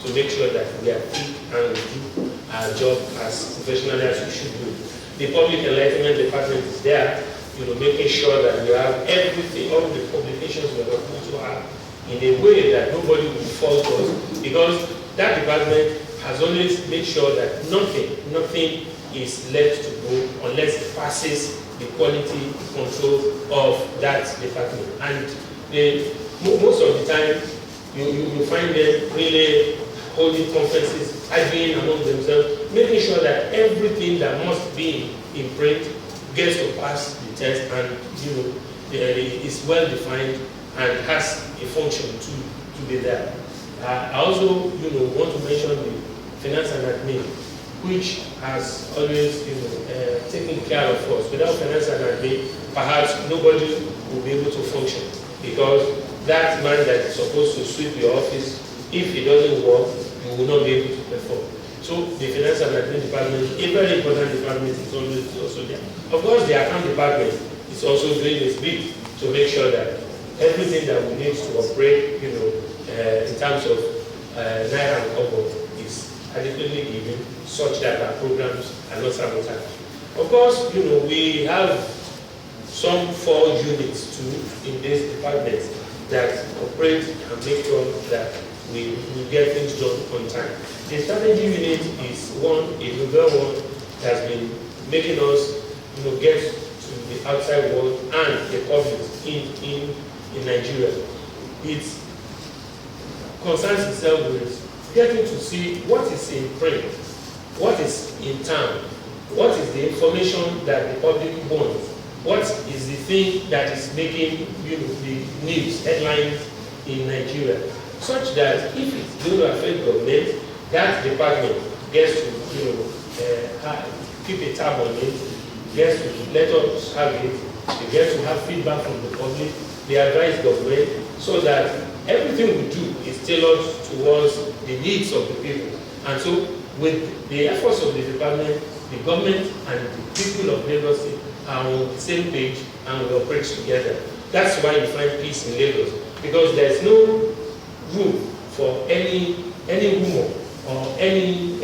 to make sure that we are fit and we do our job as professionally as we should do. The Public Enlightenment Department is there, making sure that we have everything, all the publications we are supposed to have in a way that nobody will fault us, because that department has always made sure that nothing is left to go unless it passes the quality control of that department. And most of the time, you find them really holding conferences, arguing among themselves, making sure that everything that must be in print gets to pass the test, and is well defined and has a function to be there. I also want to mention the finance and admin, which has always taken care of us. Without finance and admin, perhaps nobody will be able to function, because that man that is supposed to sweep your office, if it doesn't work, you will not be able to perform. So the finance and admin department, a very important department, is always also there. Of course, the account department is also doing its bit to make sure that everything that we need to operate, in terms of Naira and Kobo, is adequately given, such that our programs are not sabotaged. Of course, we have some 4 units too in this department that operate and make sure that we get things done on time. The strategy unit is a novel one that has been making us, get to the outside world and the public in Nigeria. It concerns itself with getting to see what is in print, what is in town, what is the information that the public wants, what is the thing that is making the news headlines in Nigeria, such that if it's going to affect government, that department gets to keep a tab on it, gets to let us have it, they get to have feedback from the public, they advise government, so that everything we do is tailored towards the needs of the people. And so, with the efforts of the department, the government and the people of Lagos are on the same page and we operate together. That's why you find peace in Lagos, because there's no room for any rumor or any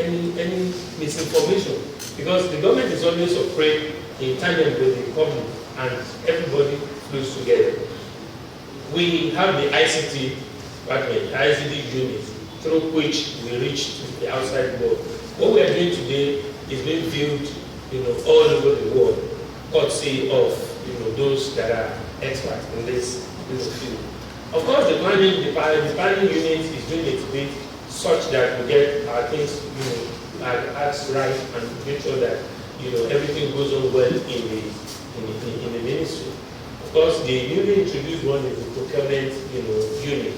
misinformation, because the government is always operating in tandem with the public and everybody flows together. We have the ICT department, the ICT unit, through which we reach to the outside world. What we are doing today is being viewed, all over the world, courtesy of those that are experts in this field. Of course, the planning unit is doing its bit such that we get our things, our acts right, and make sure that everything goes on well in the ministry. Of course, the newly introduced one is the procurement, unit,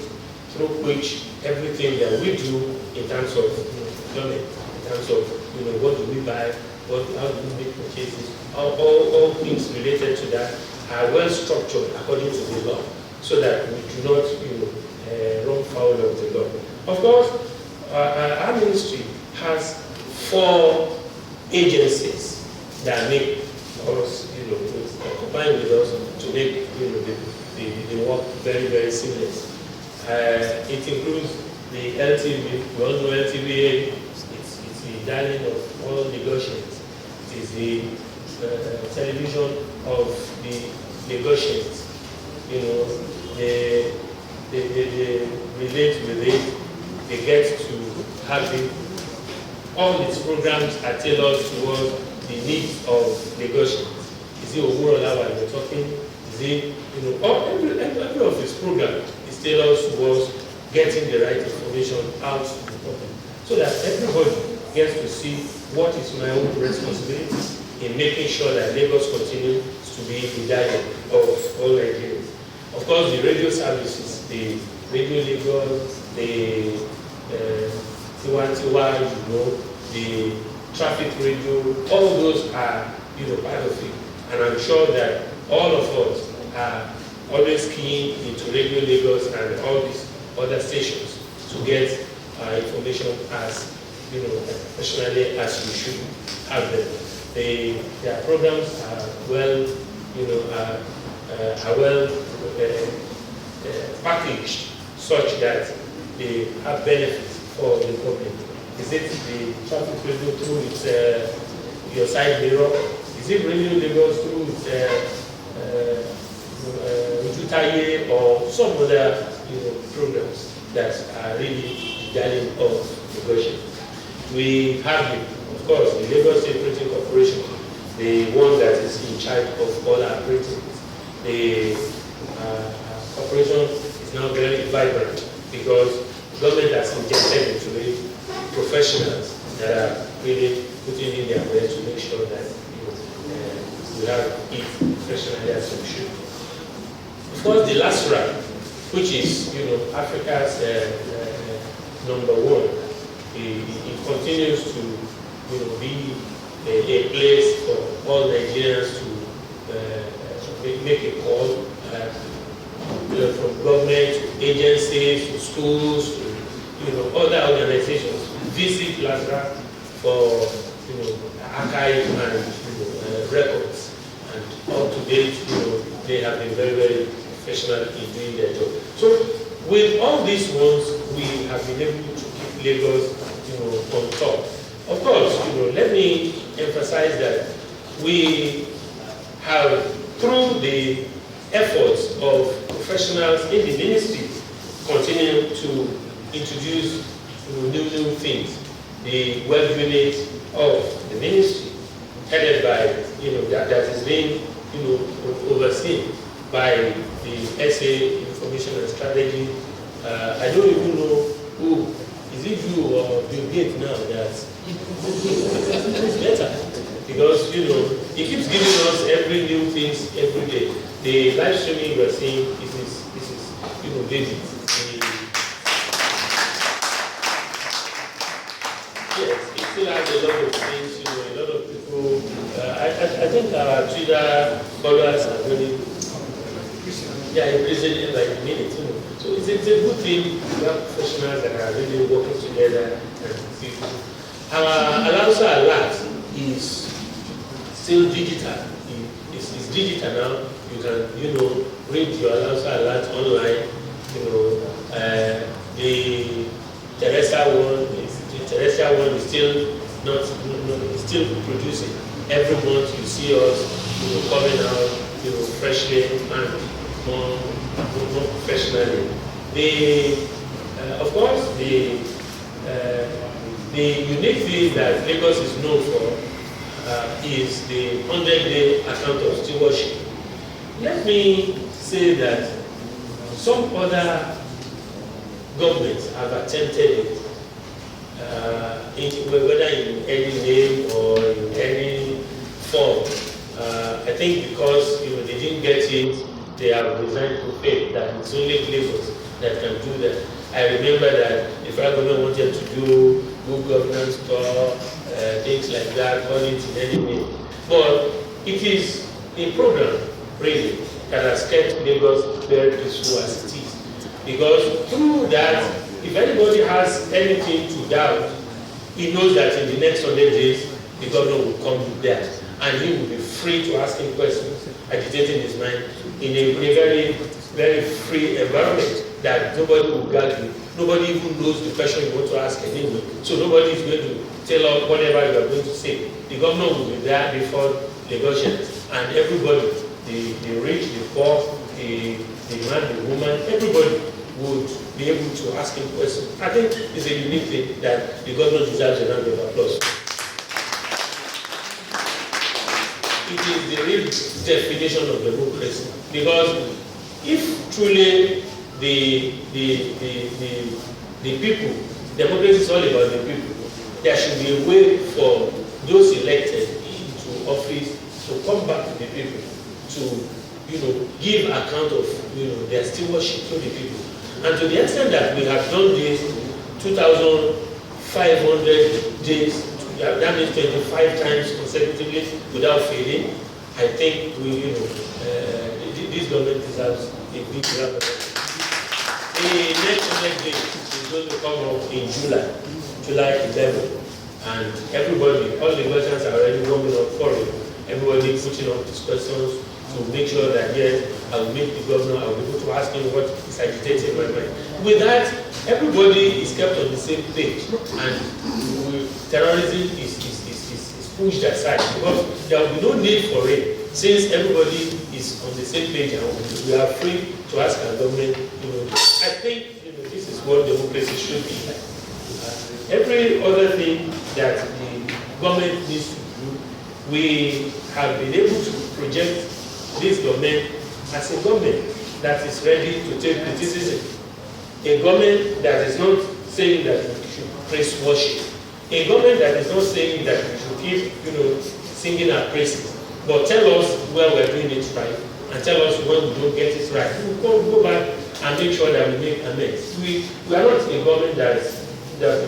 through which everything that we do in terms of procurement, in terms of what do we buy, how do we make purchases, all things related to that are well structured according to the law, so that we do not run foul of the law. Of course, our ministry has 4 agencies that make us, combine with us to make the work very, very seamless. It includes the LTV. We all know LTVA. It's the darling of all Lagosians. It is the television of the Lagosians. They relate with it. They get to have it. All its programs are tailored towards the needs of Lagosians. Is it Omurola we're talking? Is it, every of its programs is tailored towards getting the right information out to the public, so that everybody gets to see what is my own responsibility in making sure that Lagos continues to be the dial of all Nigerians. Of course, the radio services, the Radio Lagos, the Tiwa, the traffic radio, all those are part of it. And I'm sure that all of us are always keen into Radio Lagos and all these other stations to get information as professionally as we should have them. Their programs are well, packaged such that they have benefits for the public? Is it the traffic radio through its your side mirror? Is it Radio Lagos through its Ujutaye or some other programs that are really guiding of negotiation? We have, of course, the Lagos State Printing Corporation, the one that is in charge of all our printing. The corporation is now very vibrant because the government has injected into it professionals that are really putting in their best to make sure that we have it professionally as we should. Of course, the last round, which is Africa's number one, it continues to be a place for all Nigerians to make a call from government to agencies to schools to other organizations. Visit LASRA for archive and records, and up to date they have been very, very professional in doing their job. So with all these ones, we have been able to keep Lagos on top. Of course, let me emphasize that we have, through the efforts of professionals in the ministry, continue to introduce new things. The web unit of the ministry, headed by that is being overseen by the SA Information and Strategy. I don't even know who. Is it you or Bill Gates now that it's better? Because he keeps giving us every new things every day. The live streaming we are seeing, this is David. Yes, it still has a lot of things, a lot of people. I think our Twitter followers are really increasing by the minute. So it's a good thing to have professionals that are really working together. Our Alausa Alert is still digital. It's digital now. You can, read your Alausa Alert online. The terrestrial one is still not still producing. Every month you see us, coming out, freshly and more professionally. Of course, the unique thing that Lagos is known for is the 100-day account of stewardship. Let me say that some other governments have attempted it, whether in any name or in any form. I think because they didn't get it, they have resigned to faith that it's only Lagos that can do that. I remember that the federal government wanted to do good governance tour, things like that, call it in any way. But it is a program, really, that has kept Lagos very peaceful as it is. Because through that, if anybody has anything to doubt, he knows that in the next 100 days, the governor will come there and he will be free to ask him questions, agitating his mind in a very, very free environment that nobody will guard you. Nobody even knows the question you want to ask anyway. So nobody is going to tell us whatever you are going to say. The governor will be there before Lagosians, and everybody, the rich, the poor, the man, the woman, everybody would be able to ask him questions. I think it's a unique thing that the governor deserves a round of applause. It is the real definition of democracy, because if truly the people, democracy is all about the people, there should be a way for those elected into office to come back to the people, to give account of their stewardship to the people. And to the extent that we have done this 2,500 days, that means 25 times consecutively without failing, I think this government deserves a big round of applause. The next 100 days is going to come up in July 11, and everybody, all the Lagosians are already warming up for it. Everybody putting up these questions to make sure that, yes, I will meet the governor, I will be able to ask him what is agitating my mind. With that, everybody is kept on the same page, and terrorism is pushed aside, because there will be no need for it, since everybody is on the same page and we are free to ask our government. I think this is what democracy should be like. Every other thing that the government needs to do, we have been able to project this government as a government that is ready to take criticism, a government that is not saying that we should praise worship, a government that is not saying that we should keep, singing our praises, but tell us where we're doing it right, and tell us when we don't get it right. We'll go back and make sure that we make amends. We are not a government that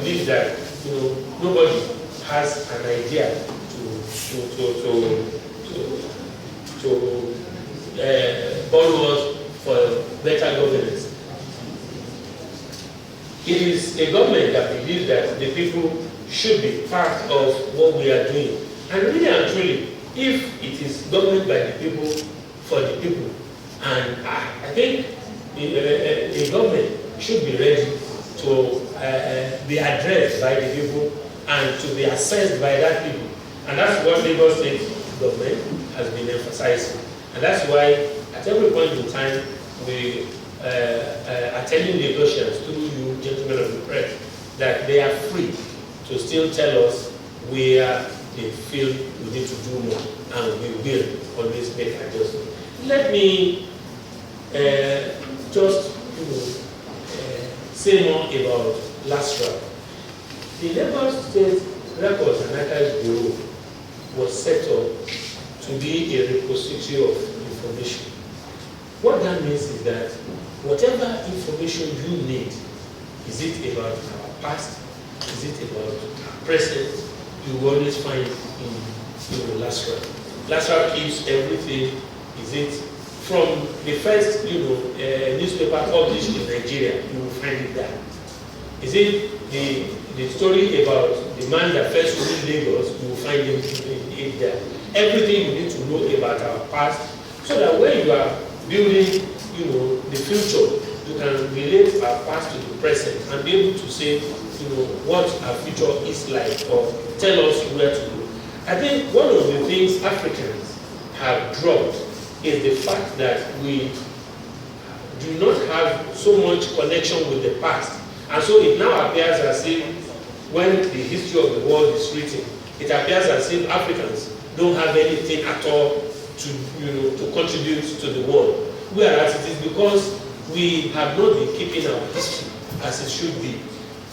believes that nobody has an idea to borrow us for better governance. It is a government that believes that the people should be part of what we are doing. And really and truly, if it is government by the people, for the people, and I think the government should be ready to be addressed by the people and to be assessed by that people. And that's what Lagos State government has been emphasizing. And that's why at every point in time we are telling Lagosians, through you gentlemen of the press, that they are free to still tell us where they feel we need to do more, and we will always make adjustments. Let me just say more about LASTRA. The Lagos State Records and Archives Bureau was set up to be a repository of information. What that means is that whatever information you need, is it about our past, is it about our present, you will always find in LASTRA. LASTRA keeps everything. Is it from the first newspaper published in Nigeria, you will find it there. Is it the story about the man that first ruled Lagos, you will find it there. Everything you need to know about our past, so that when you are building the future, you can relate our past to the present and be able to say what our future is like, or tell us where to go. I think one of the things Africans have dropped is the fact that we do not have so much connection with the past. And so it now appears as if when the history of the world is written, it appears as if Africans don't have anything at all to contribute to the world. Whereas it is because we have not been keeping our history as it should be.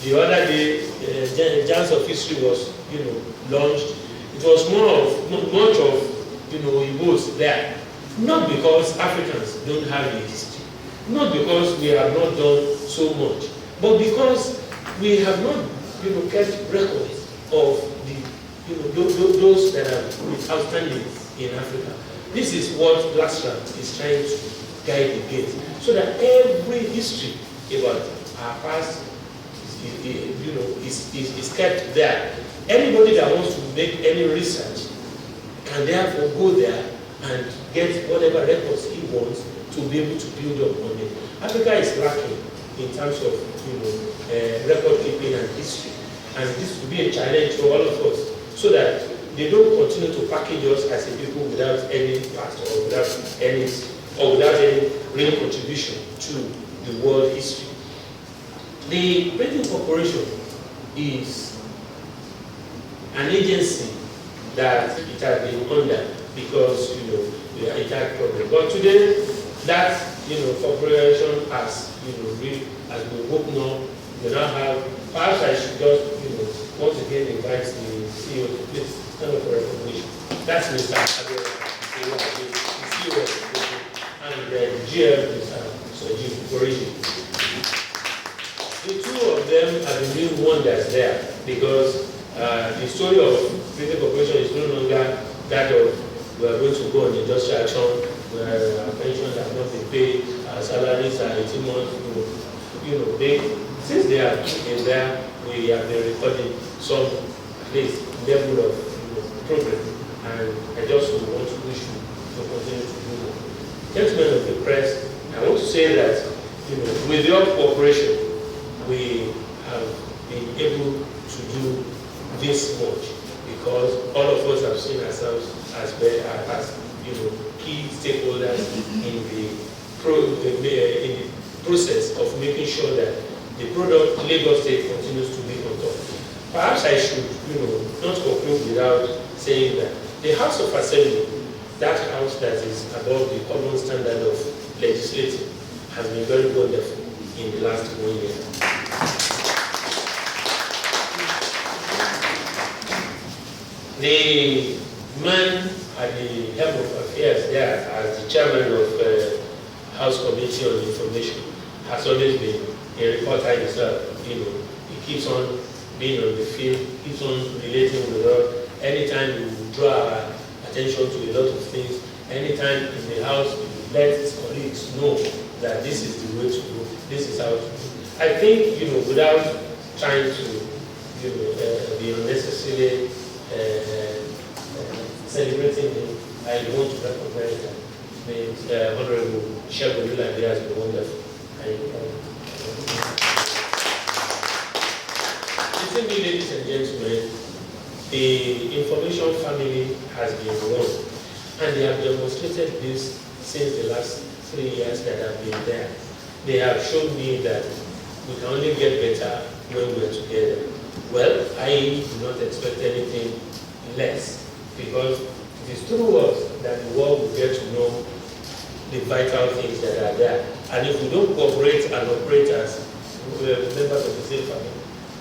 The other day, Jazz of History was launched. It was much of Igbos there. Not because Africans don't have a history, not because we have not done so much, but because we have not kept records of those that are outstanding in Africa. This is what LASTRA is trying to guide against, so that every history about our past is kept there. Anybody that wants to make any research can therefore go there and get whatever records he wants to be able to build up on it. Africa is lacking in terms of record keeping and history, and this will be a challenge for all of us, so that they don't continue to package us as a people without any past or without any real contribution to the world history. The Printing Corporation is an agency that it has been under because it had problems. But today, that corporation has has been woken up. We now have. Perhaps I should just once again invite the CEO to please stand up for recognition. That's Mr. Abel, the CEO and the GM is Sojin Origin. The two of them have been doing wonders there, because the story of Printing Corporation is no longer that of we are going to go on industrial action where our pensions have not been paid, our salaries are 18 months. Since they have been there, we have been recording some, at least, level of progress. And I just want to wish you to continue to do Gentlemen of the press, I want to say that, with your cooperation, we have been able to do this much because all of us have seen ourselves as key stakeholders in the process of making sure that the product Lagos State continues to be on top. Perhaps I should, not conclude without saying that the House of Assembly, that house that is above the common standard of legislating, has been very wonderful in the last 1 year. The man at the helm of affairs there, as the chairman of House Committee on Information, has always been a reporter himself. He keeps on being on the field, keeps on relating with us. Anytime you draw our attention to a lot of things, anytime in the house, you let his colleagues know that this is the way to go, this is how to do. I think, without trying to, be unnecessarily celebrating him, I want to recognize that the Honorable Shegun Olade has been wonderful. Listen, ladies and gentlemen, the information family has been run, and they have demonstrated this since the last 3 years that I've been there. They have shown me that we can only get better when we're together. Well, I do not expect anything less, because it is through us that the world will get to know the vital things that are there. And if we don't cooperate and operate as members of the same family,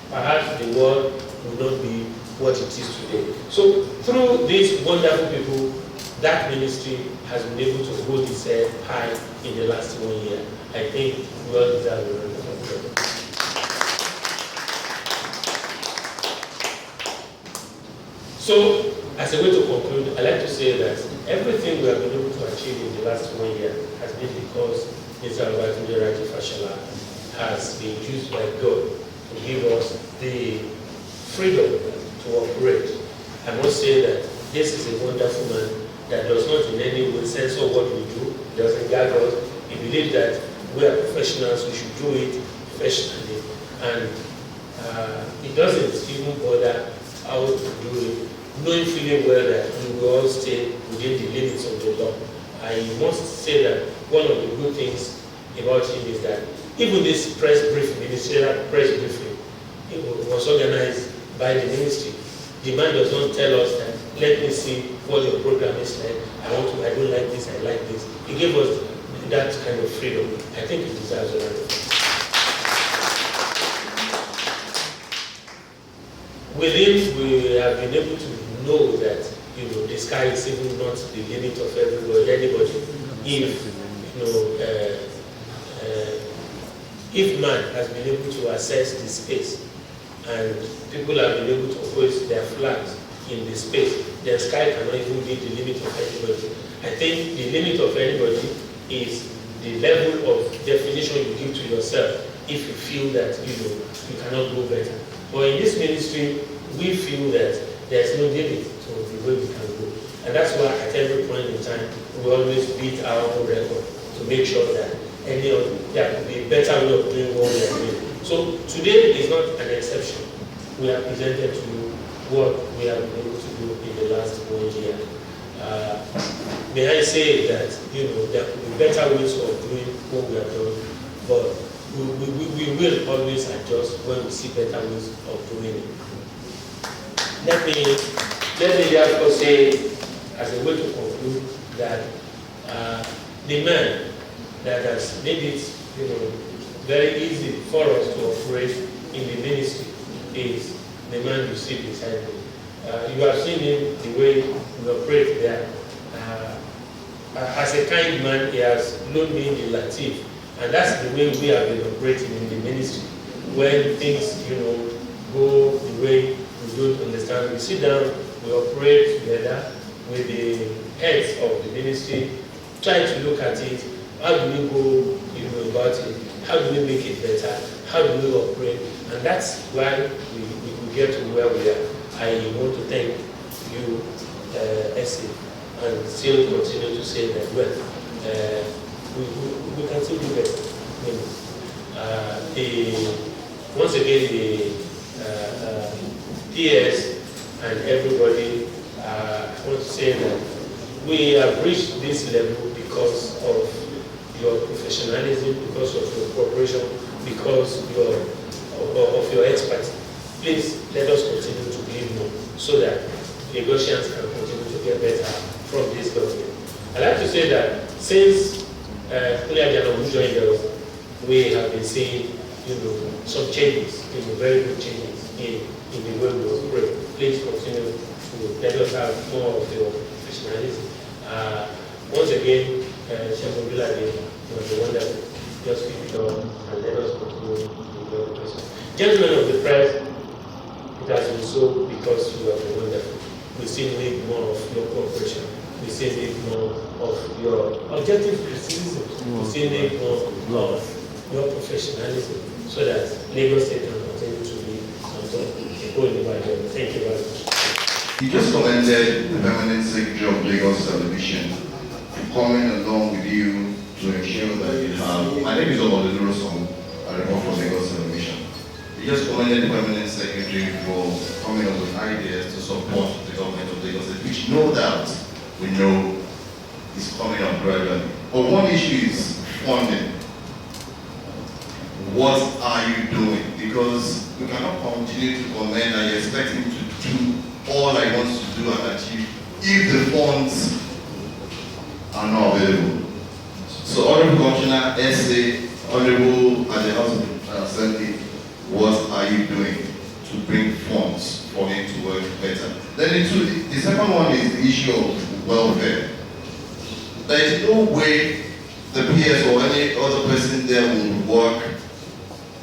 perhaps the world will not be what it is today. So through these wonderful people, that ministry has been able to hold its head high in the last 1 year. I think we all deserve a round of applause. So, as a way to conclude, I'd like to say that everything we have been able to achieve in the last 1 year has been because Mr. Raji Fashala has been used by God to give us the freedom to operate. I must say that this is a wonderful man that does not in any way censor what we do, doesn't gag us. He believes that we are professionals, we should do it professionally, and he doesn't even bother how to do it, knowing fully well that we will all stay within the limits of the law. I must say that one of the good things about him is that even this press briefing, ministerial press briefing, it was organized by the ministry. The man does not tell us that, let me see what your program is like, I don't like this, I like this. He gave us that kind of freedom. I think it deserves a lot of thanks. With him, we have been able to know that the sky is even not the limit of anybody. If man has been able to access the space and people have been able to hoist their flags in the space, the sky cannot even be the limit of anybody. I think the limit of anybody is the level of definition you give to yourself if you feel that you cannot go better. But in this ministry, we feel that there's no limit to the way we can go. And that's why at every point in time, we always beat our own record to make sure that there could be a better way of doing what we are doing. So today is not an exception. We have presented to you what we have been able to do in the last 1 year. May I say that there could be better ways of doing what we have done, but we will always adjust when we see better ways of doing it. Let me therefore say, as a way to conclude, that the man that has made it very easy for us to operate in the ministry is the man you see beside me. You have seen him, the way we operate there. As a kind man, he has loaned me the Latif, and that's the way we have been operating in the ministry. When things, go the way we don't understand, we sit down, we operate together with the heads of the ministry, try to look at it. How do we go, about it? How do we make it better? How do we operate? And that's why we get to where we are. I want to thank you, Essie, and still continue to say that, well, we can still do better. Once again, the PS and everybody, I want to say that we have reached this level because of your professionalism, because of your cooperation, because of your expertise. Please let us continue to give more so that Lagosians can continue to get better from this government. I'd like to say that since Kuliajano joined us, we have been seeing some changes, very good changes in the way we operate. Please continue to let us have more of your professionalism. Once again, Chairman Bilade was the one that just keep it on and let us continue with the question. Gentlemen of the press, it has been so because you have been wonderful. We still need more of your cooperation. We still need more of your objective criticism. We still need more of your professionalism so that Lagos State can continue to be on top. Thank you very much. He just commended the permanent secretary of Lagos Television for coming along with you to ensure that you have. My name is Obaluduro Song. I report from Lagos Television. He just commended the permanent secretary for coming up with ideas to support the government of Lagos, which no doubt we know is coming up gradually. But one issue is funding. What are you doing? Because we cannot continue to commend and you're expecting to do all I want to do and achieve if the funds are not available. So, Honorable Commissioner, SA, Honorable at the House of Assembly, what are you doing to bring funds for it to work better? Then the second one is the issue of welfare. There is no way the PS or any other person there will work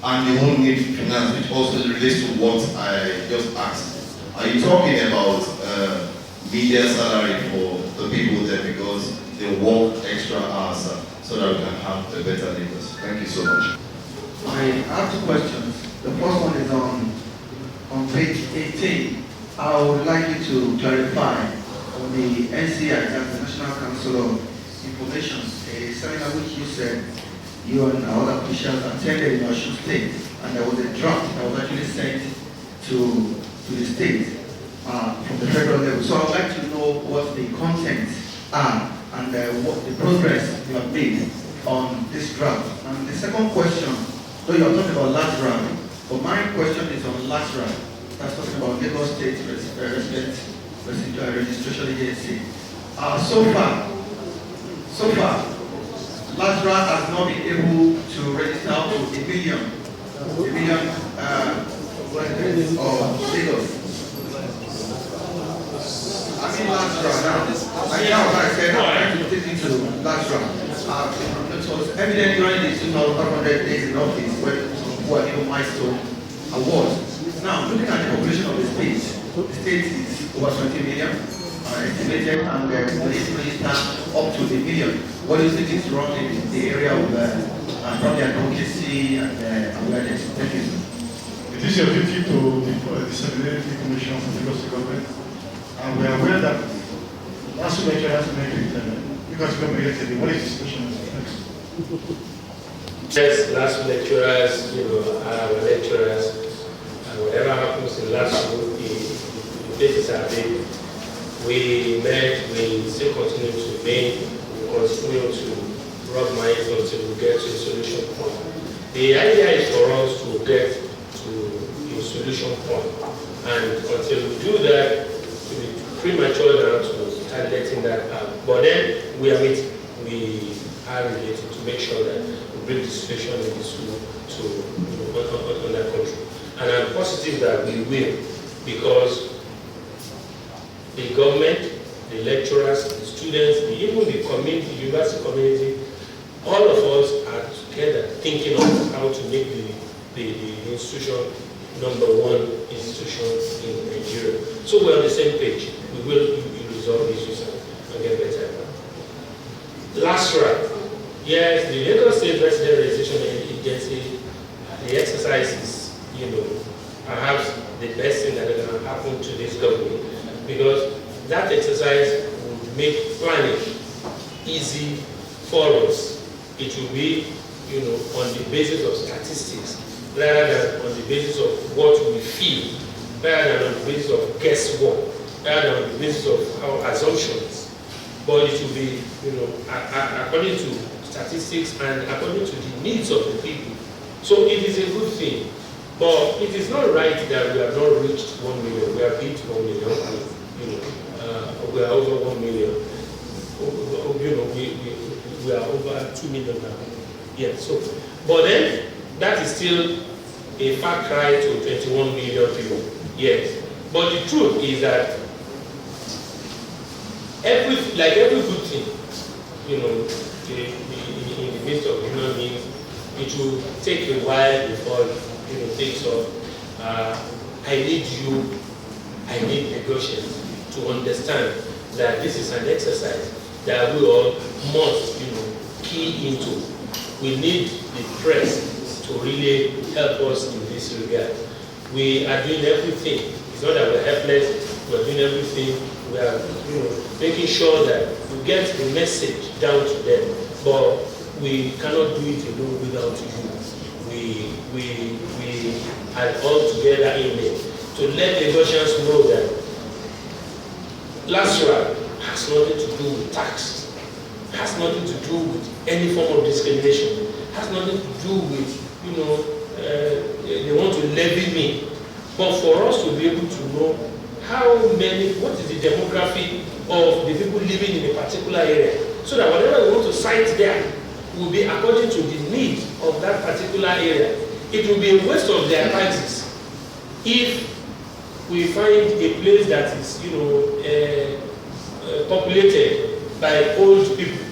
and you won't need finance, which also relates to what I just asked. Are you talking about media salary for the people there because they work extra hours so that we can have a better Lagos? Thank you so much. I have two questions. The first one is on page 18. I would like you to clarify on the NCI, that's the National Council of Information, a seminar which you said you and other officials attended in Osun State, and there was a draft that was actually sent to the state from the federal level. So I would like to know what the contents are and what the progress you have made on this draft. And the second question, though you are talking about LATRA, but my question is on LATRA. That's talking about Lagos State Resident Registration Agency. So far, LATRA has not been able to register up to a million residents of Lagos. I mean LATRA now. I said I'm trying to take into LATRA. It was evident during the 2,500 days in office when who are given milestone awards. Now, looking at the population of the state is over 20 million estimated, and we need to register up to the million. What do you think is wrong in the area of probably advocacy and awareness? Thank you. It is your duty to the Disability Commission of the Lagos government, and we are aware that last lecture has to make it because we are yesterday. What is the situation? Yes, last lecturers, our lecturers, and whatever happens in last school, the places are big. We met, we still continue to meet, we continue to rub minds until we get to a solution point. The idea is for us to get to a solution point, and until we do that, it will be premature now to start letting that out. But then we are meeting, we are related to make sure that we bring the situation in the school to under control. And I'm positive that we will, because the government, the lecturers, the students, even the community, university community, all of us are together thinking of how to make the institution #1 institution in Nigeria. So we're on the same page. We will resolve issues and get better. LASRA, yes, the Lagos State Resident Registration Agency, the exercise is, perhaps the best thing that is going to happen to this government, because that exercise will make planning easy for us, it will be, on the basis of statistics, rather than on the basis of what we feel, rather than on the basis of guesswork, rather than on the basis of our assumptions. But it will be, according to statistics and according to the needs of the people. So it is a good thing. But it is not right that we have not reached 1 million. We have hit 1 million. We are over 1 million. We are over 2 million now. Yeah. So, but then that is still a far cry to 21 million people. Yes. But the truth is that every good thing, in the midst of human beings, it will take a while before takes off. I need negotiations to understand that this is an exercise that we all must, key into. We need the press to really help us in this regard. We are doing everything. It's not that we're helpless. We're doing everything. We are, making sure that we get the message down to them. But we cannot do it alone without you. We are all together in it to let the Russians know that Lazarus has nothing to do with tax, has nothing to do with any form of discrimination, has nothing to do with, they want to levy me. But for us to be able to know what is the demography of the people living in a particular area, so that whatever we want to cite there will be according to the need of that particular area. It will be a waste of their taxes if we find a place that is, populated by old people.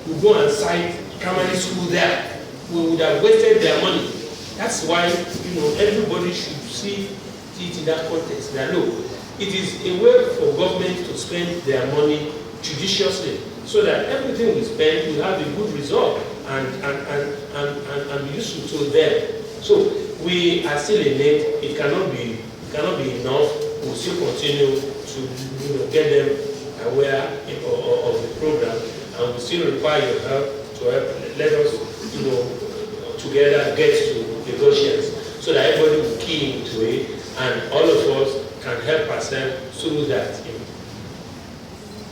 We go and cite primary school there. We would have wasted their money. That's why, everybody should see it in that context. That look, it is a way for government to spend their money judiciously, so that everything we spend will have a good result and be useful to them. So we are still in it. It cannot be enough. We'll still continue to get them aware of the program, and we still require your help to help. Let us together get to negotiations, so that everybody will key into it, and all of us can help ourselves through that.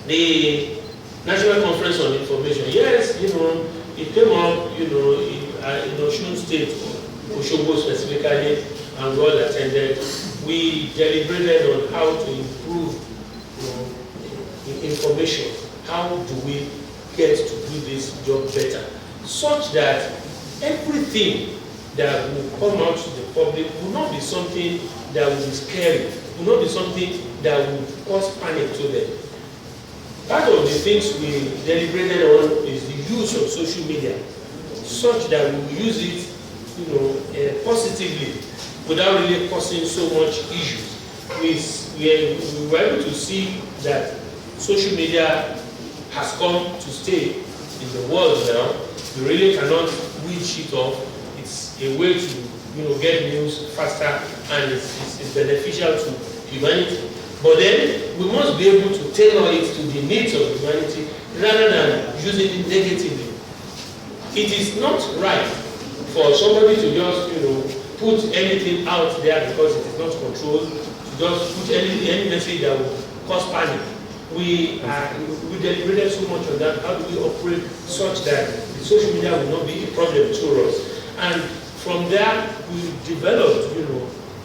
The National Conference on Information, yes, it came up, in Osun State, Osogbo specifically, and we all attended. We deliberated on how to improve information. How do we get to do this job better, such that everything that will come out to the public will not be something that will be scary, will not be something that will cause panic to them. Part of the things we deliberated on is the use of social media, such that we will use it, positively, without really causing so much issues. We were able to see that social media has come to stay in the world now. We really cannot switch it off. It's a way to get news faster, and it's beneficial to humanity. But then we must be able to tailor it to the needs of humanity rather than using it negatively. It is not right for somebody to just put anything out there because it is not controlled, to just put any message that will cause panic. We deliberated so much on that. How do we operate such that the social media will not be a problem to us? And from there, we developed,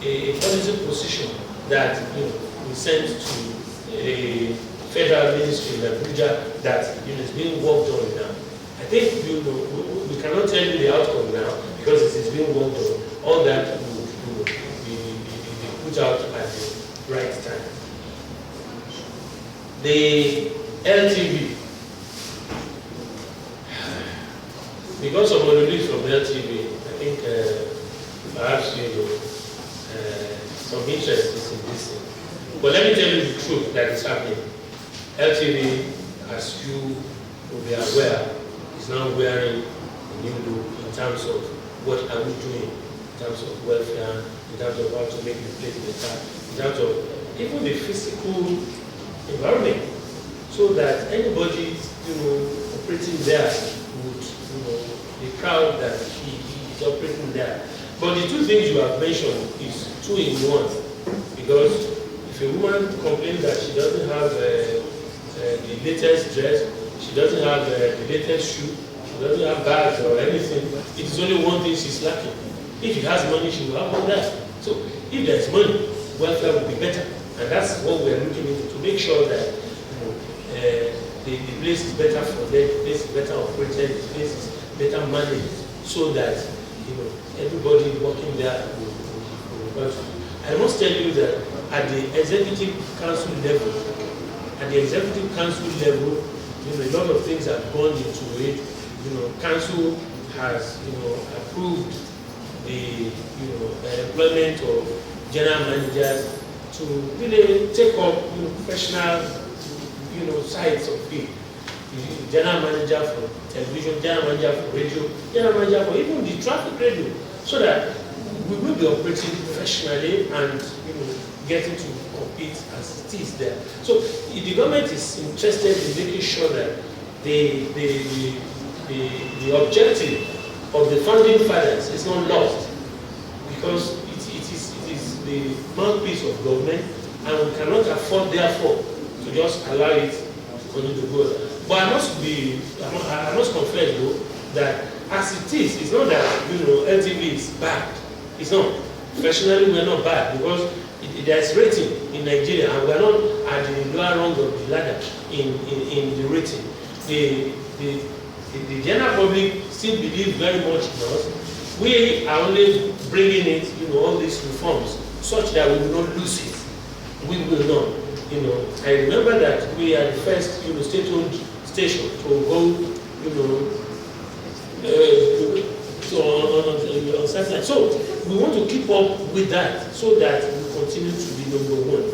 a policy position that we sent to a federal ministry in Abuja that is being worked on now. I think we cannot tell you the outcome now because it is being worked on. All that will be put out at the right time. The LTV, because of the release from LTV, I think perhaps some interest is in this thing. But let me tell you the truth that is happening. LTV, as you will be aware, is now wearing a new look in terms of what are we doing, in terms of welfare, in terms of how to make the place better, in terms of even the physical environment, so that anybody operating there proud that he's operating there. But the two things you have mentioned is two in one. Because if a woman complains that she doesn't have the latest dress, she doesn't have the latest shoe, she doesn't have bags or anything, it is only one thing she's lacking. If she has money, she will have all that. So if there's money, welfare will be better. And that's what we're looking into, to make sure that the place is better for them, the place is better operated, the place is better managed, so that everybody working there will. I must tell you that at the executive council level, a lot of things have gone into it. Council has approved the employment of general managers to really take up professional sides of it. General manager for television, general manager for radio, general manager for even the traffic radio, so that we will be operating professionally and getting to compete as it is there. So the government is interested in making sure that the objective of the founding fathers is not lost, because it is the mouthpiece of government, and we cannot afford therefore to just allow it to continue to go. But I must confess though that as it is, it's not that LTV is bad. It's not. Professionally, we're not bad, because there's rating in Nigeria, and we're not at the lower rung of the ladder in the rating. The general public still believe very much in us. We are only bringing in, all these reforms, such that we will not lose it. We will not. I remember that we are the first, state-owned station to go, on satellite. So we want to keep up with that, so that we continue to be number one.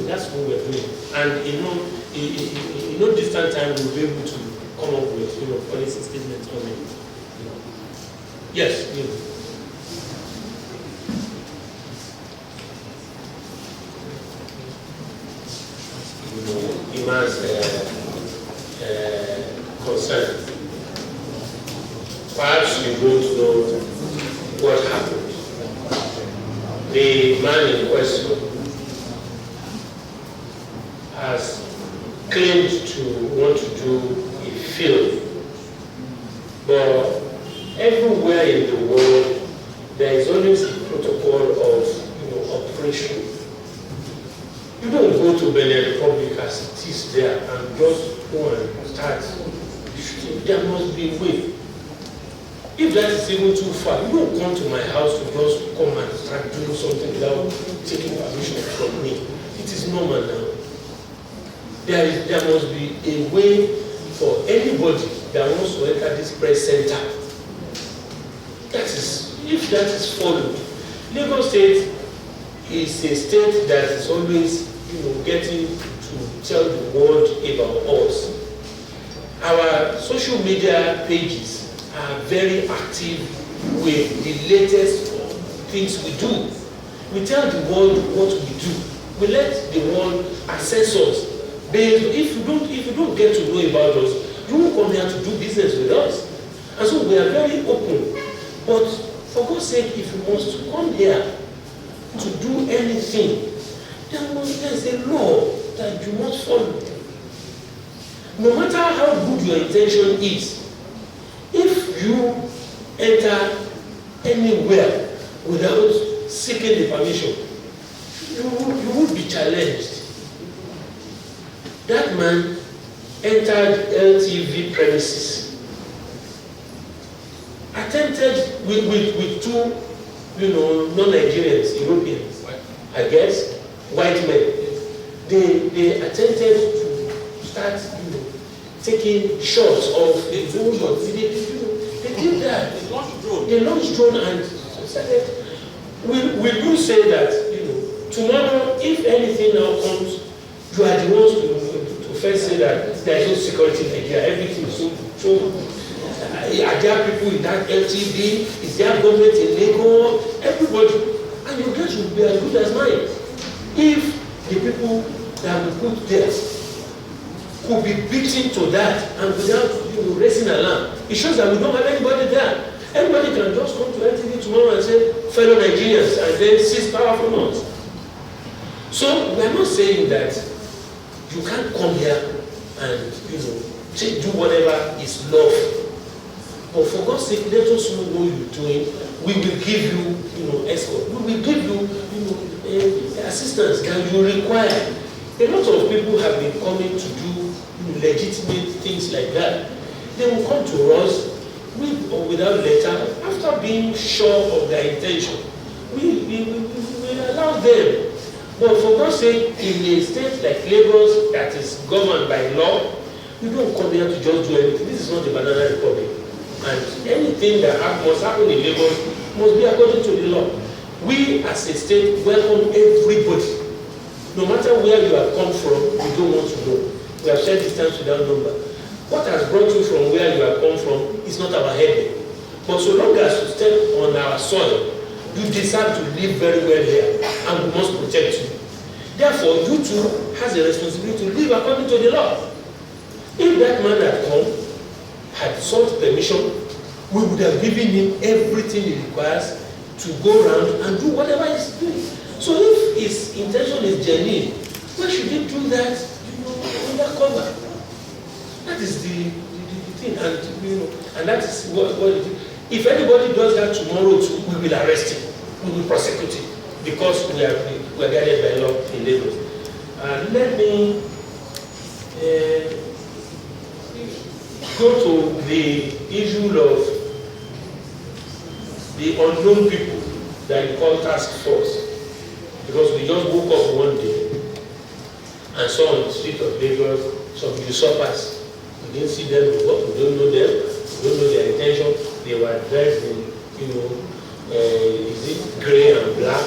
That's what we're doing. And in no distant time, we'll be able to come up with policy statements on it. Yes. Iman's concern. Perhaps you don't know what happened. The man in question has claimed to want to do a film, but everywhere in the world there is always a protocol of operation. You don't go to Benin Republic as it is there and just go and start shooting. There must be a way. If that is even too far, you don't come to my house to just come and start doing something without taking permission from me. It is normal now. There must be a way for anybody that wants to enter this press center. If that is followed. Lagos State is a state that is always getting to tell the world about us. Our social media pages are very active with the latest things we do. We tell the world what we do. We let the world assess us. If you don't get to know about us, you won't come here to do business with us. And so we are very open. But for God's sake, if you must come here to do anything, there's a law that you must follow. No matter how good your intention is, if you enter anywhere without seeking the permission, you will be challenged. That man entered LTV premises, attempted with two, non-Nigerians, Europeans, I guess, white men. They attempted to start, taking shots of the drone. They did that. They launched drone and started. We do say that, tomorrow, if anything now comes, you are the ones to first say that there is no security in Nigeria. Everything is so. Are there people in that LTV? Is there government in Lagos? Everybody. And your guess will be as good as mine. If the people that we put there could be beaten to that and without raising alarm, it shows that we don't have anybody there. Everybody can just come to NTV tomorrow and say, fellow Nigerians, and then seize power from us. So we are not saying that you can't come here and, do whatever is lawful. But for God's sake, let us know what you're doing. We will give you, escort. We will give you, assistance that you require. A lot of people have been coming to do legitimate things like that. They will come to us with or without letter after being sure of their intention. We allow them. But for God's sake, in a state like Lagos that is governed by law, we don't come here to just do anything. This is not the Banana Republic. And anything that must happen in Lagos must be according to the law. We as a state welcome everybody. No matter where you have come from, we don't want to know. We have said this times without number. What has brought you from where you have come from is not our headache. But so long as you step on our soil, you deserve to live very well here, and we must protect you. Therefore, you too has a responsibility to live according to the law. If that man had come, had sought permission, we would have given him everything he requires to go around and do whatever he's doing. So if his intention is genuine, why should he do that, under cover? That is the thing, and that is what it is. If anybody does that tomorrow too, we will arrest him, we will prosecute him, because we are guided by law in Lagos. Let me go to the issue of the unknown people that you call task force, because we just woke up one day and saw on the street of Lagos some usurpers. We didn't see them before, we don't know them, we don't know their intention. They were dressed in, is it grey and black,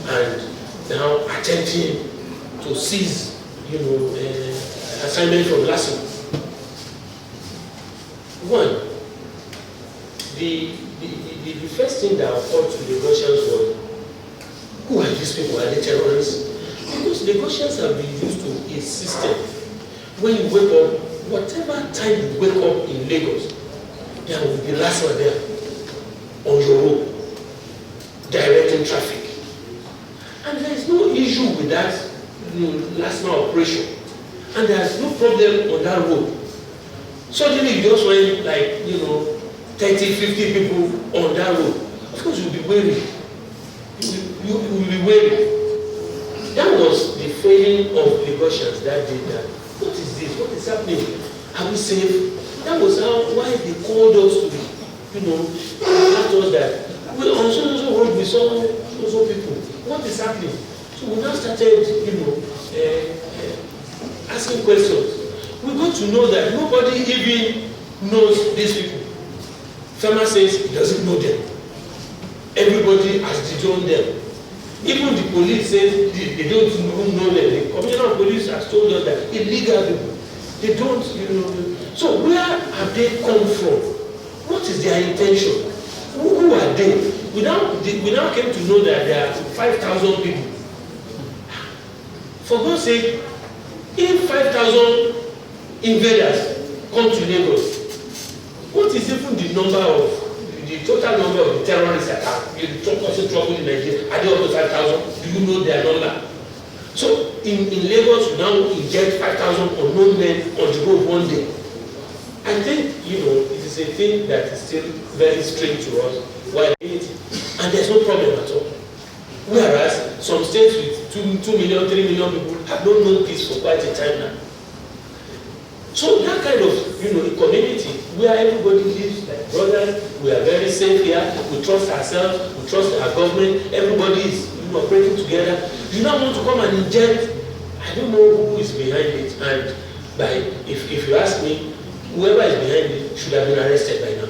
and now attempting to seize, assignment from last week. One, the first thing that occurred to the Russians was, who are these people? Are they terrorists? Because the Russians have been used to a system. When you wake up, whatever time you wake up in Lagos, there will be last one there on your road, directing traffic. And there is no issue with that last mile operation. And there is no problem on that road. Suddenly you just went 30, 50 people on that road. Of course you'll be wary. You will be wary. That was the failing of the Russians that did that. What is this? What is happening? Are we safe? That was why they called us to ask us that on so road we saw so people. What is happening? So we now started, asking questions. We got to know that nobody even knows these people. Farmer says he doesn't know them. Everybody has disowned them. Even the police says they don't even know them. The commissioner of police has told us that illegal people, they don't, So where have they come from? What is their intention? Who are they? We now came to know that there are 5,000 people. For God's sake, if 5,000 invaders come to Lagos, what is even the total number of the terrorists that are causing trouble in Nigeria? Are they up to 5,000? Do you know their number? So in Lagos, you now inject 5,000 unknown men on the road one day. I think, it is a thing that is still very strange to us. Why? And there's no problem at all. Whereas some states with 2 million, 3 million people have not known peace for quite a time now. So that kind of, a community where everybody lives like brothers, we are very safe here, we trust ourselves, we trust our government, everybody is operating together. You now want to come and inject, I don't know who is behind it, and if you ask me, whoever is behind it should have been arrested by now.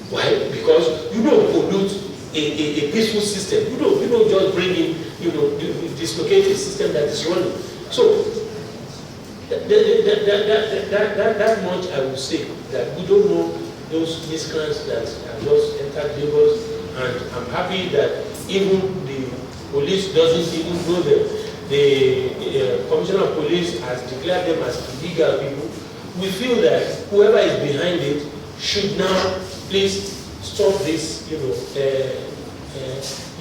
Why? Because you don't pollute a peaceful system. You don't just bring in, dislocate a system that is running. So that much I would say, that we don't know those miscreants that have just entered Lagos, and I'm happy that even the police doesn't even know them. The Commissioner of Police has declared them as illegal people. We feel that whoever is behind it should now please stop this,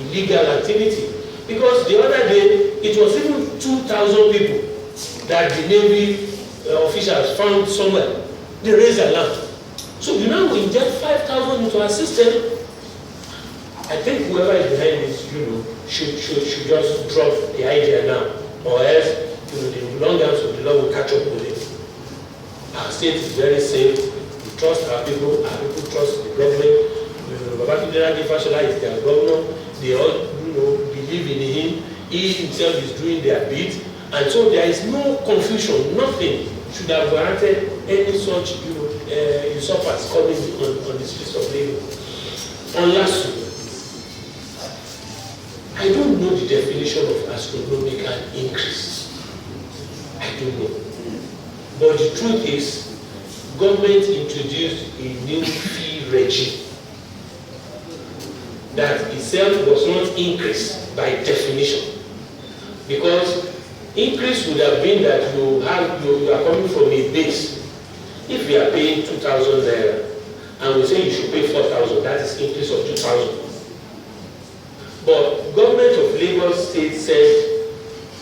illegal activity. Because the other day, it was even 2,000 people that the Navy officials found somewhere. They raised alarm. So you now inject 5,000 into our system. I think whoever is behind this, should just drop the idea now, or else, the long arms of the law will catch up with it. Our state is very safe. We trust our people trust the government. Babakindera Fashola is their governor. They all, believe in him. He himself is doing their bit, and so there is no confusion. Nothing should have warranted any such, usurpers coming on the streets of Lagos. On last week, I don't know the definition of astronomical increase. I don't know. But the truth is, government introduced a new fee regime that itself was not increased by definition. Because increase would have been that you are coming from a base. If we are paying 2,000 naira and we say you should pay 4,000, that is increase of 2,000. But government of Lagos State said,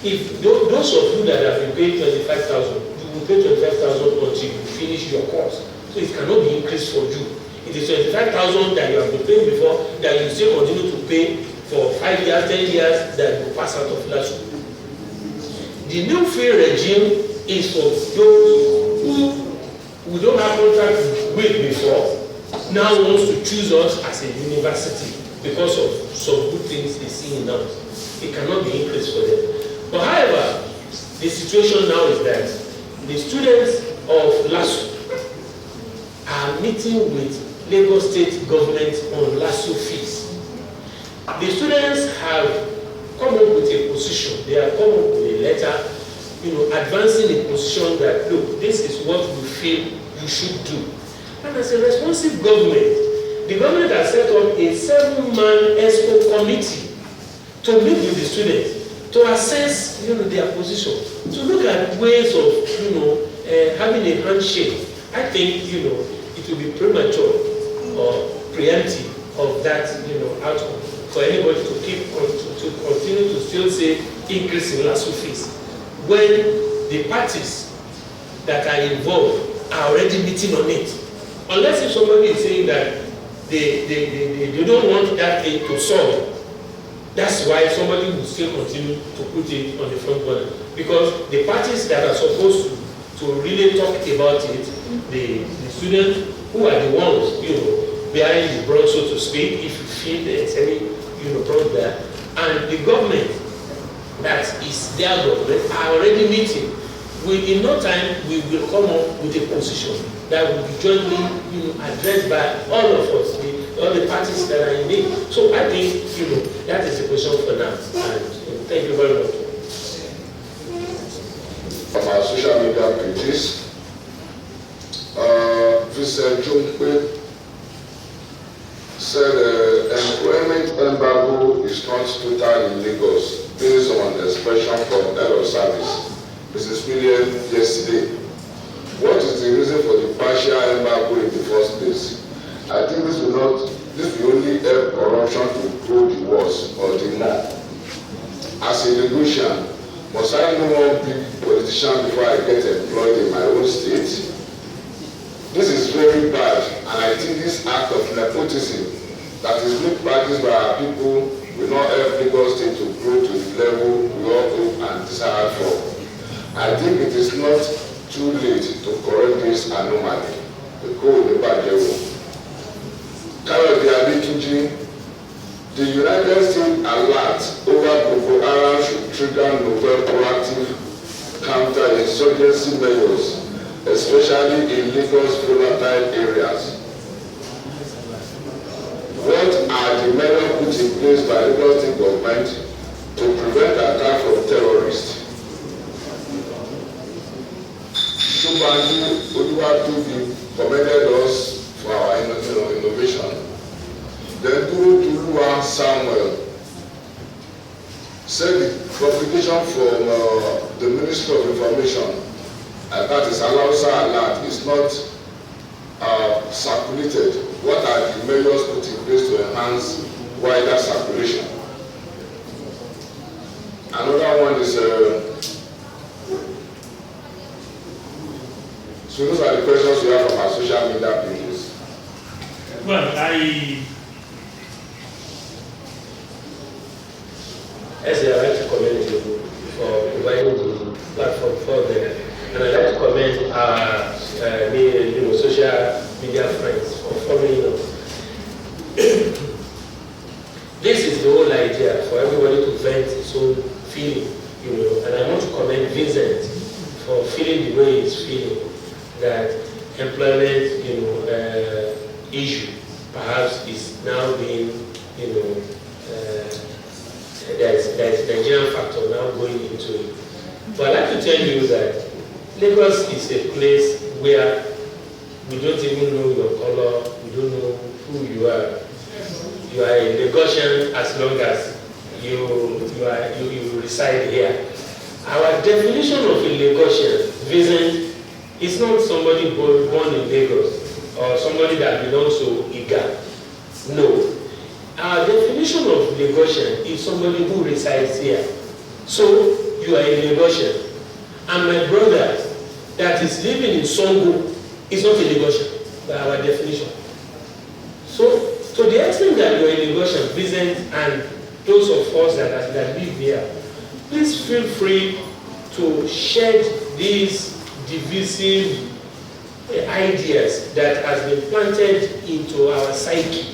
if those of you that have been paying 25,000, you will pay 25,000 until you finish your course. So it cannot be increased for you. It is 25,000 that you have been paying before that you still continue to pay for 5 years, 10 years that you pass out of that school. The new fee regime is for those who don't have contract with before, now wants to choose us as a university because of some good things they see in us. It cannot be increased for them. But however, the situation now is that the students of LASU are meeting with Lagos State government on LASU fees. The students have come up with a position. They have come up with a letter, advancing a position that, look, this is what we feel you should do. And as a responsive government, the government has set up a 7-man ESCO committee to meet with the students, to assess, their position, to look at ways of, having a handshake. I think, it will be premature or preemptive of that, outcome for anybody to continue to still say increase in LASU fees when the parties that are involved are already meeting on it. Unless if somebody is saying that they don't want that thing to solve, that's why somebody will still continue to put it on the front burner. Because the parties that are supposed to really talk about it, the students who are the ones, behind the brunt, so to speak, if you feel there's any, brunt there, and the government that is their government are already meeting. In no time, we will come up with a position that will be jointly, addressed by all of us, all the parties that are in it. So I think, that is the position for now. And thank you very much. From our social media pages, Vincent Jumpe said employment embargo is not total in Lagos based on expression from head of service, Mrs. William, yesterday. What is the reason for the partial embargo in the first place? I think this will only help corruption to grow the worse or the more. As a Lagosian, must I know one big politician before I get employed in my own state? This is very bad, and I think this act of nepotism that is being practiced by our people will not help Lagos State to grow to the level we all hope and desire for. I think it is not too late to correct this anomaly. The code of Bajewo. The United States alert over Boko Haram should trigger novel proactive counter-insurgency measures, especially in Lagos volatile areas. What are the measures put in place by the Lagos State government to prevent attack from terrorists? Shubhani Oluwatobi commended us for our innovation. Then Tulua Samuel said the publication from the Ministry of Information, that is Alausa alert, is not circulated. What are the the measures put in place to enhance wider circulation. Another one is, so those are the questions we have from our social media pages. Well, as I like to commend you for providing the platform for them, and I'd like to commend our social media friends for following us. This is the whole idea, for everybody to vent his own feeling, and I want to commend Vincent for feeling the way he's feeling, that employment, issue perhaps is now being, there's Nigerian factor now going into it. But I'd like to tell you that Lagos is a place where we don't even know your color, we don't know who you are. You are a Lagosian as long as you reside here. Our definition of a Lagosian, Vincent, is not somebody born in Lagos or somebody that belongs to Iga. No. Our definition of Lagosian is somebody who resides here. So, you are a Lagosian. And my brother that is living in Songo is not a Lagosian by our definition. So, to the extent that you are a Lagosian, Vincent, and those of us that live here, please feel free to shed these divisive ideas that has been planted into our psyche,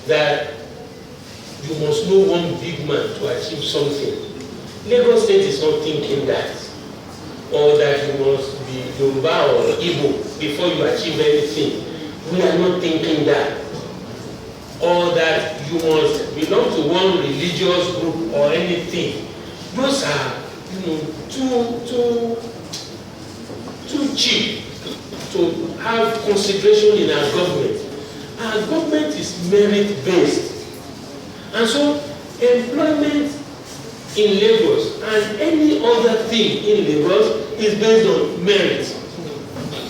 that you must know one big man to achieve something. Lagos State is not thinking that, or that you must be Yoruba or Igbo before you achieve anything. We are not thinking that. Or that you must belong to one religious group or anything. Those are, too cheap to have consideration in our government. Our government is merit-based. And so, employment in Lagos and any other thing in Lagos is based on merit.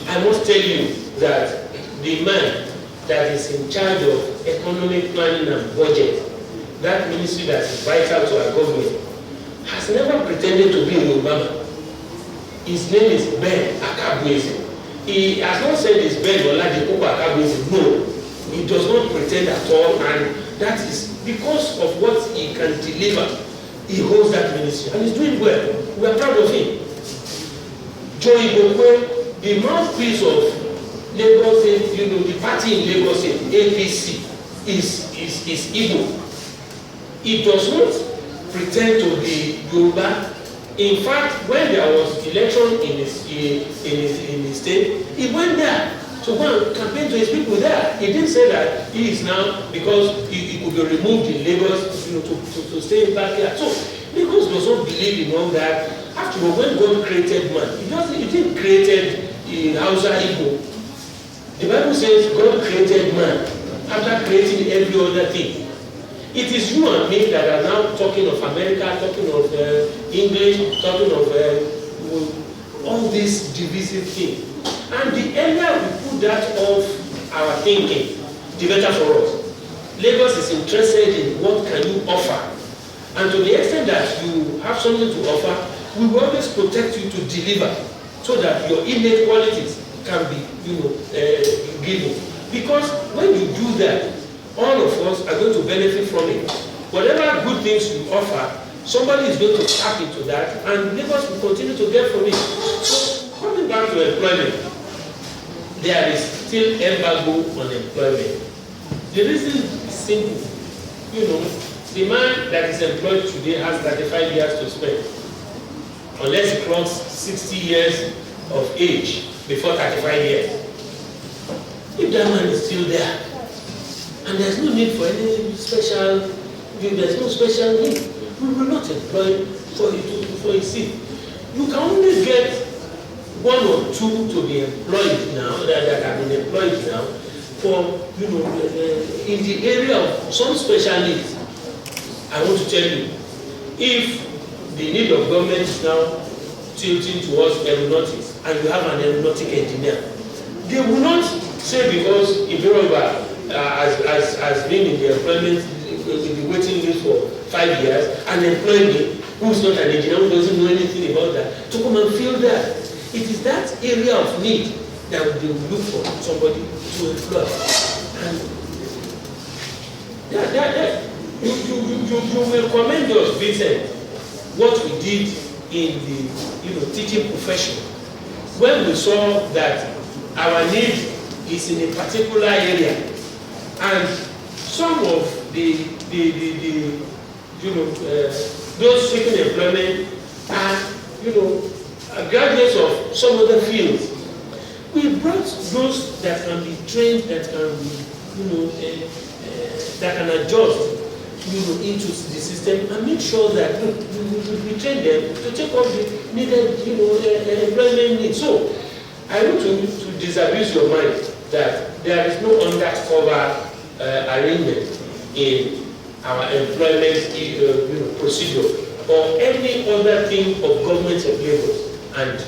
I must tell you that the man that is in charge of economic planning and budget, that ministry that is vital to our government, has never pretended to be a Yoruba. His name is Ben Akabuezi. He has not said it's Ben Oladipo Akabuezi. No, he does not pretend at all, and that is because of what he can deliver. He holds that ministry, and he's doing well. We are proud of him. Joe Igokwe, the mouthpiece of Lagos, the party in Lagos, APC, is Igbo. He does not pretend to be Yoruba. In fact, when there was election in his state, he went there to go and campaign to his people there. He didn't say that he is now, because he could be removed in Lagos, to stay back here. So Lagos does not believe in all that. After all, when God created man, he didn't create Hausa Igbo. The Bible says God created man after creating every other thing. It is you and me that are now talking of America, talking of English, talking of all these divisive things. And the earlier we put that off our thinking, the better for us. Lagos is interested in what can you offer. And to the extent that you have something to offer, we will always protect you to deliver so that your innate qualities can be given. Because when you do that, all of us are going to benefit from it. Whatever good things you offer, somebody is going to tap into that, and Lagos will continue to get from it. So, coming back to employment, there is still embargo on employment. The reason is simple. The man that is employed today has 35 years to spend, unless he crosses 60 years of age before 35 years. If that man is still there, and there's no need for any special, there's no special need, we will not employ for a seat. You can only get one or two to be employed now, that have been employed now, for, in the area of some special needs. I want to tell you, if the need of government is now tilting towards aeronautics, and you have an aeronautic engineer, they will not say because Iberoba has been in the employment, in the waiting list for 5 years, and employ me, who's not an engineer, who doesn't know anything about that, to come and fill that. It is that area of need that they will look for somebody to employ. And you will commend us, Vincent, what we did in the teaching profession. When we saw that our need is in a particular area, and some of those seeking employment are graduates of some other fields. We brought those that can be trained, that can be, that can adjust, into the system, and make sure that we train them to take up the needed, employment needs. So, I want to disabuse your mind that there is no undercover arrangement in our employment procedure or any other thing of government of Lagos, and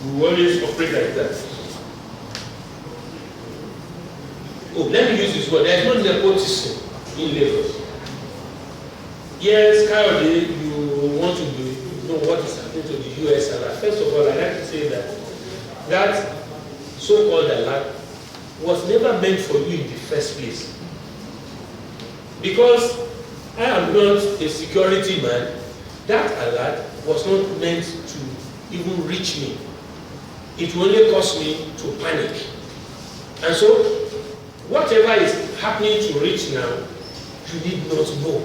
we always operate like that. Oh, let me use this word. There is no nepotism in Lagos. Yes, Kayode, you want to know what is happening to the US alert. First of all, I'd like to say that so-called alert was never meant for you in the first place. Because I am not a security man, that alert was not meant to even reach me. It will only cause me to panic. And so, whatever is happening to Rich now, you need not know.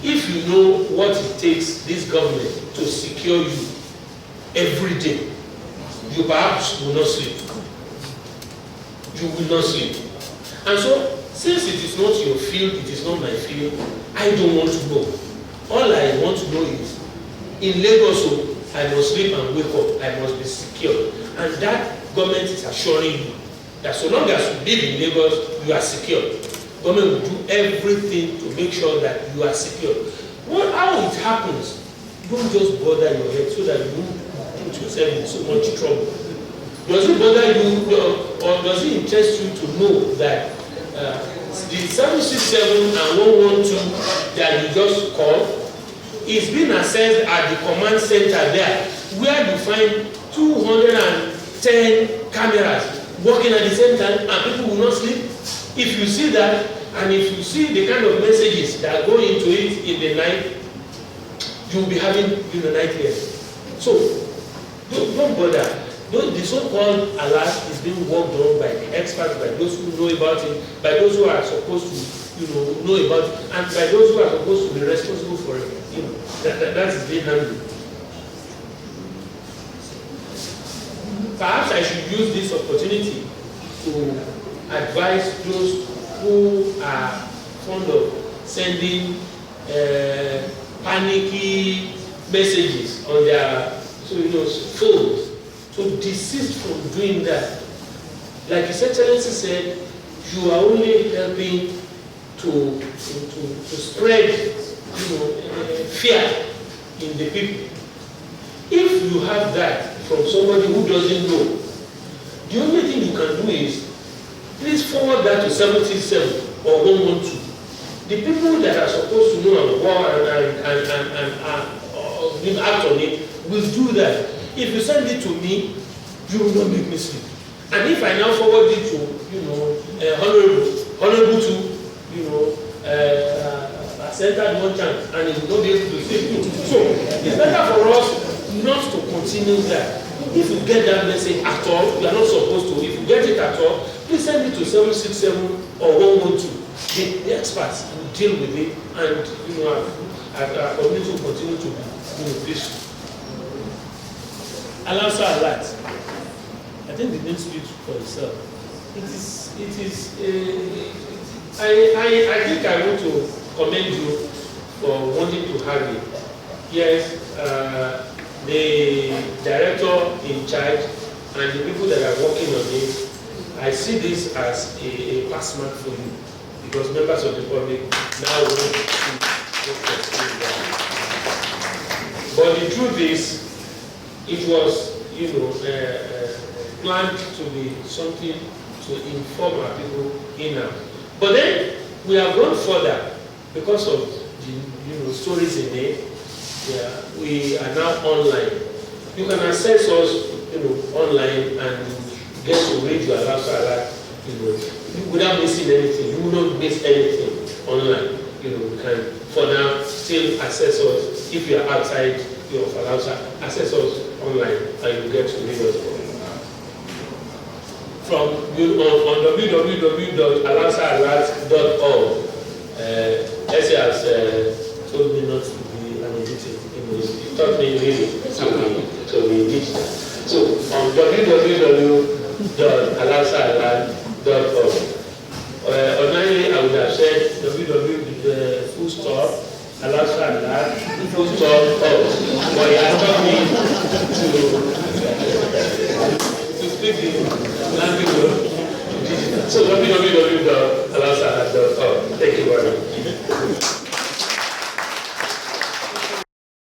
If you know what it takes this government to secure you every day, you perhaps will not sleep. You will not sleep. And so, since it is not your field, it is not my field, I don't want to know. All I want to know is, in Lagos, I must sleep and wake up. I must be secure. And that government is assuring you that so long as you live in Lagos, you are secure. Government will do everything to make sure that you are secure. How it happens, don't just bother your head so that you won't put yourself in so much trouble. Does it bother you, or does it interest you to know that the 767 and 112 that you just called is being assessed at the command center there, where you find 210 cameras working at the same time, and people will not sleep? If you see that, and if you see the kind of messages that go into it in the night, you will be having nightmares. So don't bother. The so-called alert is being worked on by the experts, by those who know about it, by those who are supposed to know about it, and by those who are supposed to be responsible for it. That is being handled. Perhaps I should use this opportunity to advise those who are fond of sending panicky messages on their phones to desist from doing that. Like His Excellency said, you are only helping to spread fear in the people. If you have that from somebody who doesn't know, the only thing you can do is please forward that to 77 or 112. The people that are supposed to know and go and act on it will do that. If you send it to me, you will not make me sleep. And if I now forward it to, honorable to, centered one chance, and it will not be able to sleep. So it's better for us not to continue that. If you get that message at all, you are not supposed to. If you get it at all, please send it to 767 or 112. The experts will deal with it, and our community will continue to be peaceful. I'll also alert. I think the name speaks for itself. I think I want to commend you for wanting to have it. Yes, the director in charge and the people that are working on it, I see this as a pass mark for you, because members of the public now want to see what that. But the truth is, it was, planned to be something to inform our people in-house. But then we have gone further because of the stories in it. Yeah, we are now online. You can access us online and get to read your alert, without missing anything. You will not miss anything online. You can for now still access us if you are outside your Alausa, access us online and you get to read us from on www.alausaalert.org. Essie has told me not to be energetic. He taught me really so we reached that. So on www.alausaalert.org. Ordinarily, I would have said www.alausaalert.org. But he has taught me to speak the language of digital. So www.alausaalert.org. Thank you very much.